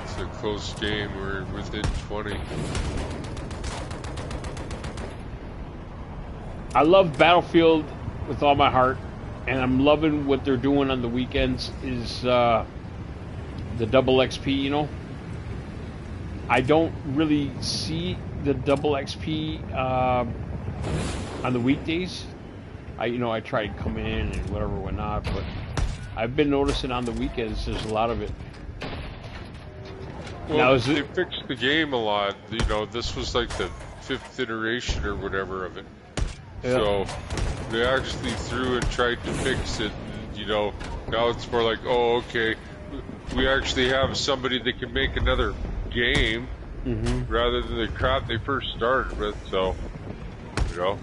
It's a close game. We're within 20. I love Battlefield with all my heart, and I'm loving what they're doing on the weekends. Is the double XP? You know, I don't really see the double XP on the weekdays. I tried coming in and whatever, whatnot, but I've been noticing on the weekends there's a lot of it. Well, Now, they fixed the game a lot. You know, this was like the 5th iteration or whatever of it. Yeah. So they actually threw and tried to fix it. And, you know, now it's more like, oh, okay, we actually have somebody that can make another game rather than the crap they first started with. So, you know,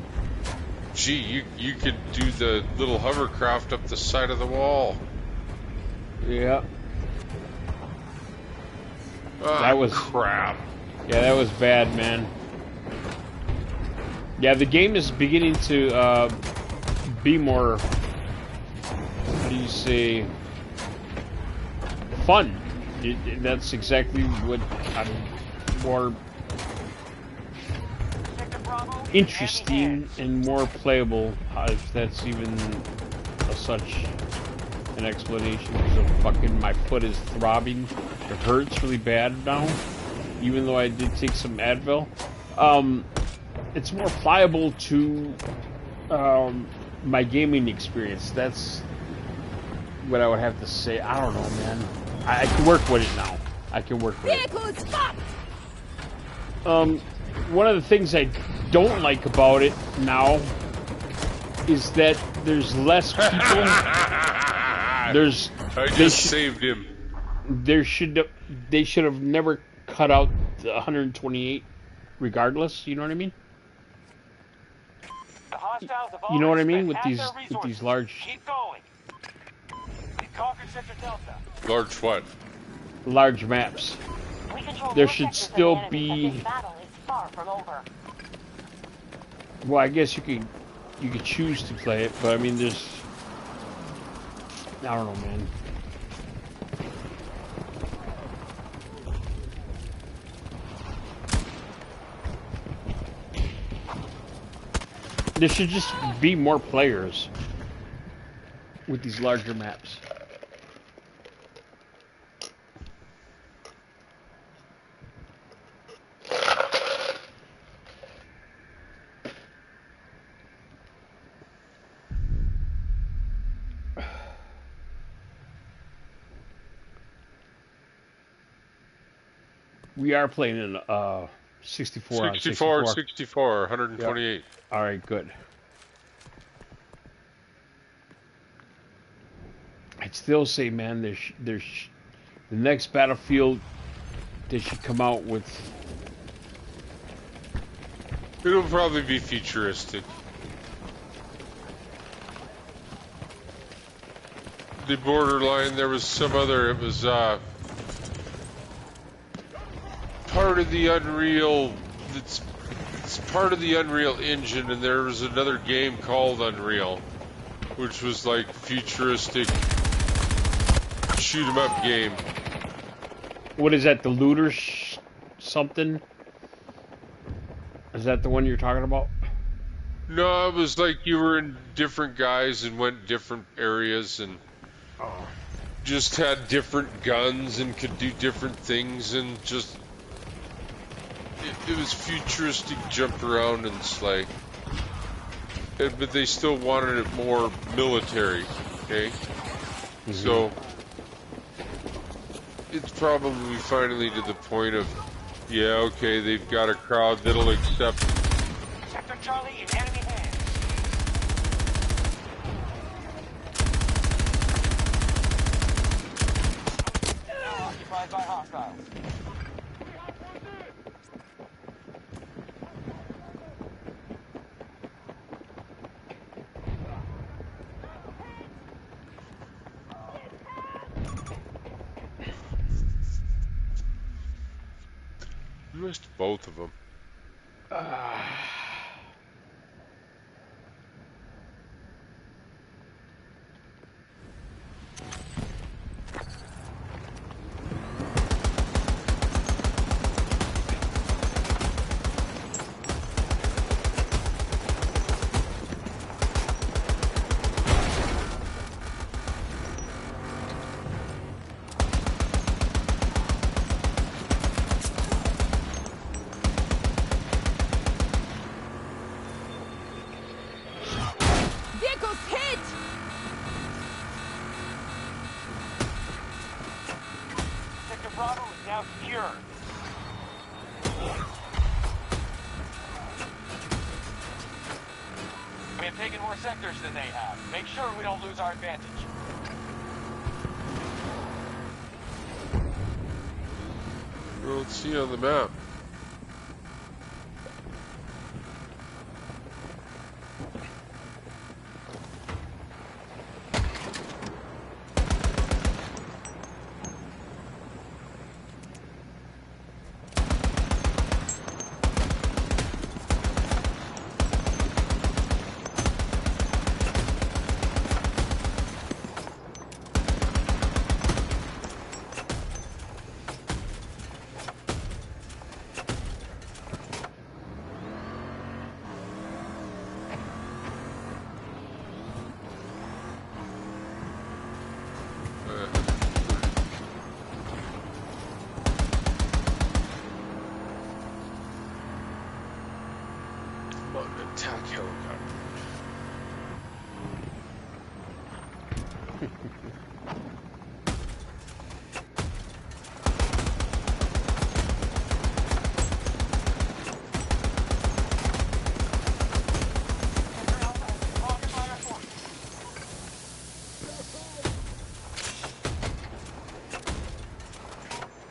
gee, you could do the little hovercraft up the side of the wall. Yeah. Ah, That was crap. Yeah, that was bad, man. Yeah, the game is beginning to be more, how do you say, fun. That's exactly what I'm more interesting and more playable, if that's even such an explanation. Because fucking my foot is throbbing. It hurts really bad now, even though I did take some Advil. It's more pliable to my gaming experience. That's what I would have to say. I don't know, man. I can work with it now. I can work with it. Vehicles, fuck! One of the things I don't like about it now is that there's less people. I just saved him. They should have never cut out the 128, regardless. You know what I mean? The hostiles have You know what I already mean with spent these half their with these resources. large Keep going. We conquered Sector Delta. Large what? maps. We control There more should sectors still than the enemy, be- but this battle is far from over. Well, I guess you could choose to play it, but I mean, there's I don't know, man. There should just be more players with these larger maps. We are playing in 64 on 64, 64, 128. Yep. All right, good. I'd still say, man, there's the next Battlefield. They should come out with. It'll probably be futuristic. The Borderline, there was some other, it was part of the Unreal, it's part of the Unreal Engine, and there was another game called Unreal, which was like futuristic shoot 'em up game. What is that? The Looter something? Is that the one you're talking about? No, it was like you were in different guys and went different areas and just had different guns and could do different things and just it was futuristic jump around and slay. But they still wanted it more military, okay? So it's probably finally to the point of, yeah, okay, they've got a crowd that'll accept. Sector Charlie in enemy hands. Now occupied by hostiles. Missed both of them. Vehicles hit! Sector Bravo is now secure. We have taken more sectors than they have. Make sure we don't lose our advantage. Well, let's see on the map. Attack helicopter.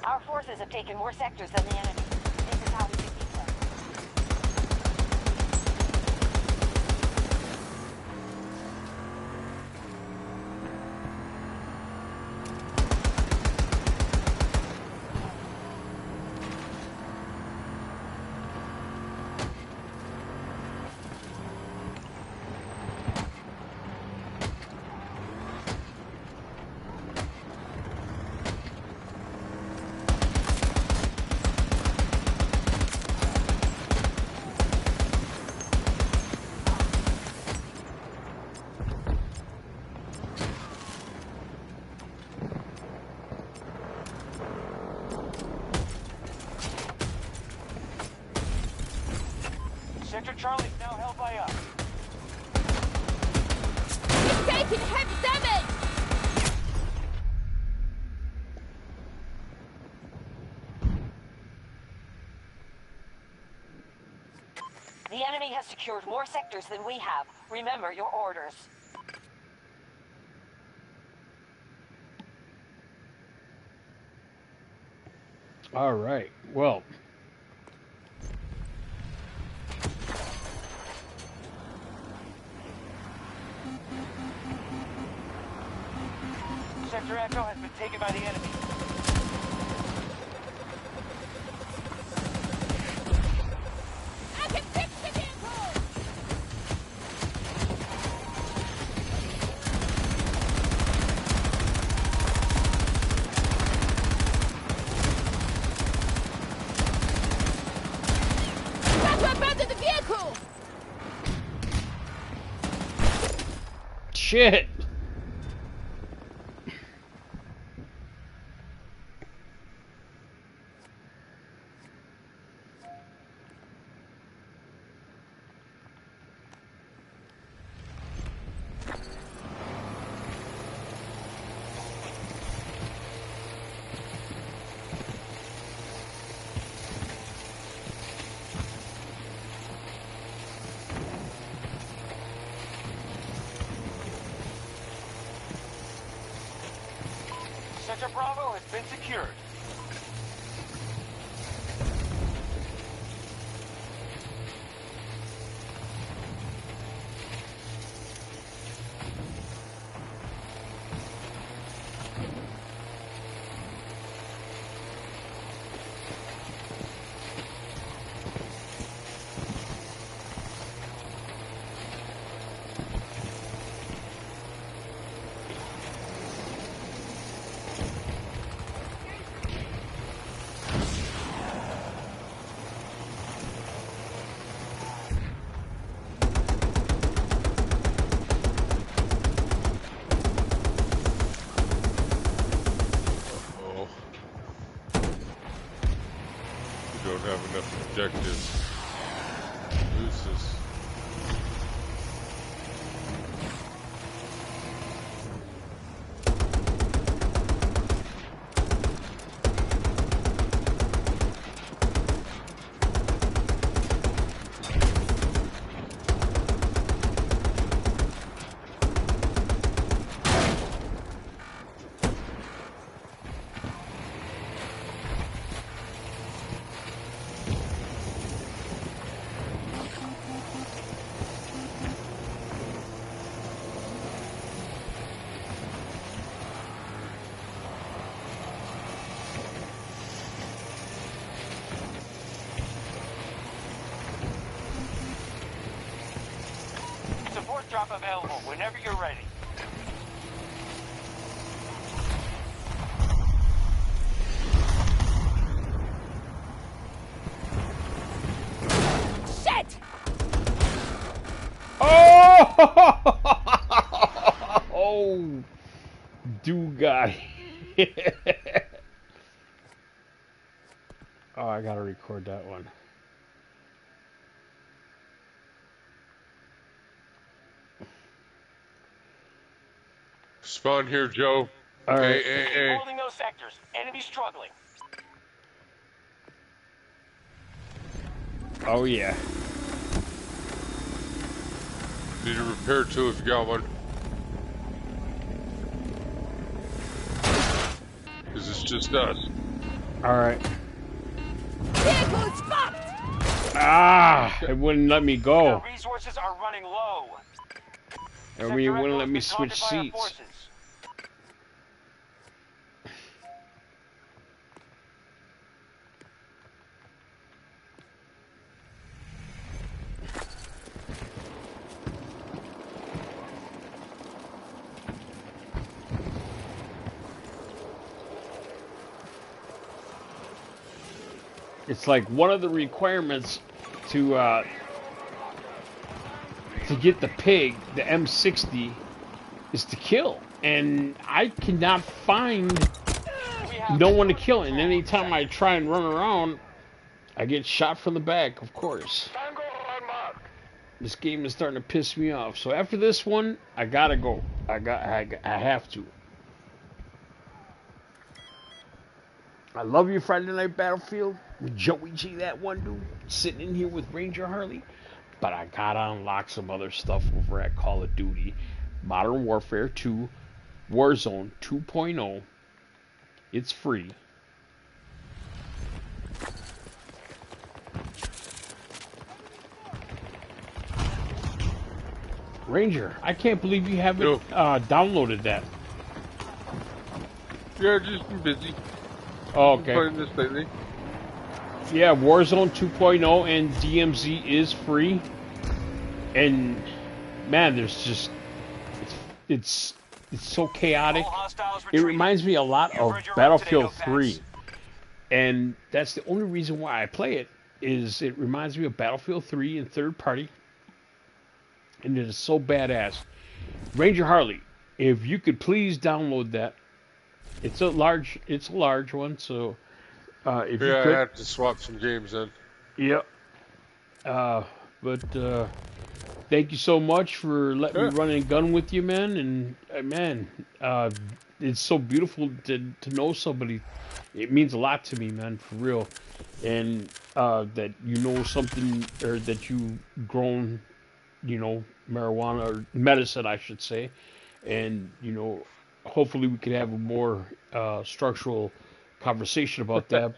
Our forces have taken more sectors than the enemy. This is how we defeat them. Sector Charlie is now held by us. He's taking heavy damage! The enemy has secured more sectors than we have. Remember your orders. All right. Well, Sector Echo has been taken by the enemy. I can fix the vehicle! Got to abandon the vehicle! shit. Sector Bravo has been secured. Oh. We don't have enough objectives. Who's this? Support drop available whenever you're ready. Shit! Oh! Oh, dude guy. Oh, I gotta record that one. Spawn here, Joe. All right. Hey. Holding those sectors. Enemy struggling. Oh yeah. Need a repair tool if you got one. Because it's just us. All right. Vehicle's fucked! Ah, it wouldn't let me go. The resources are running low. I mean, it Sector wouldn't let Echo me has been switch taunted by our seats. forces. It's like one of the requirements to get the pig, the M60, is to kill, and I cannot find We have no one to kill. And anytime I try and run around, I get shot from the back. Of course, Tango on mark. this game is starting to piss me off. So after this one, I gotta go. I have to. I love you, Friday Night Battlefield, with Joey G, that one dude, sitting in here with Ranger Harley. But I gotta unlock some other stuff over at Call of Duty. Modern Warfare 2, Warzone 2.0. It's free. Ranger, I can't believe you haven't Yo. downloaded that. Yeah, just been busy. Oh, okay. Playing this lately. Yeah, Warzone 2.0 and DMZ is free. And man, there's just it's so chaotic. All hostiles It retreating. reminds me a lot You've of heard your Battlefield own today, 3. no And that's the only reason why I play it, is it reminds me of Battlefield 3 in third party. And it is so badass. Ranger Harley, if you could please download that. It's a large one, so if you Yeah, I could. have to swap some games then. Yep. But thank you so much for letting me run and gun with you, man. And man, it's so beautiful to know somebody. It means a lot to me, man, for real. And that you know something, or that you grown, you know, marijuana or medicine, I should say, and you know, hopefully we can have a more structural conversation about that.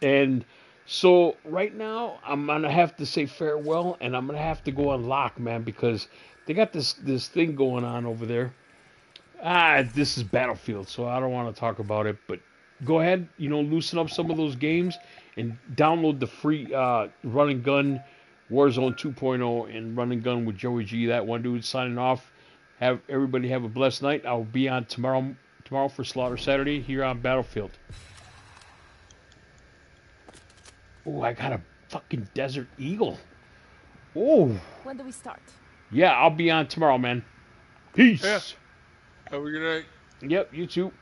And so right now I'm gonna have to say farewell, and I'm gonna have to go on lock, man, because they got this thing going on over there. This is Battlefield, so I don't want to talk about it. But go ahead, loosen up some of those games and download the free Run and Gun Warzone 2.0 and Run and Gun with Joey G. That one dude signing off. Have everybody have a blessed night. I'll be on tomorrow for Slaughter Saturday here on Battlefield. Oh, I got a fucking Desert Eagle. Oh. When do we start? Yeah, I'll be on tomorrow, man. Peace. Yeah. Have a good night. Yep, you too.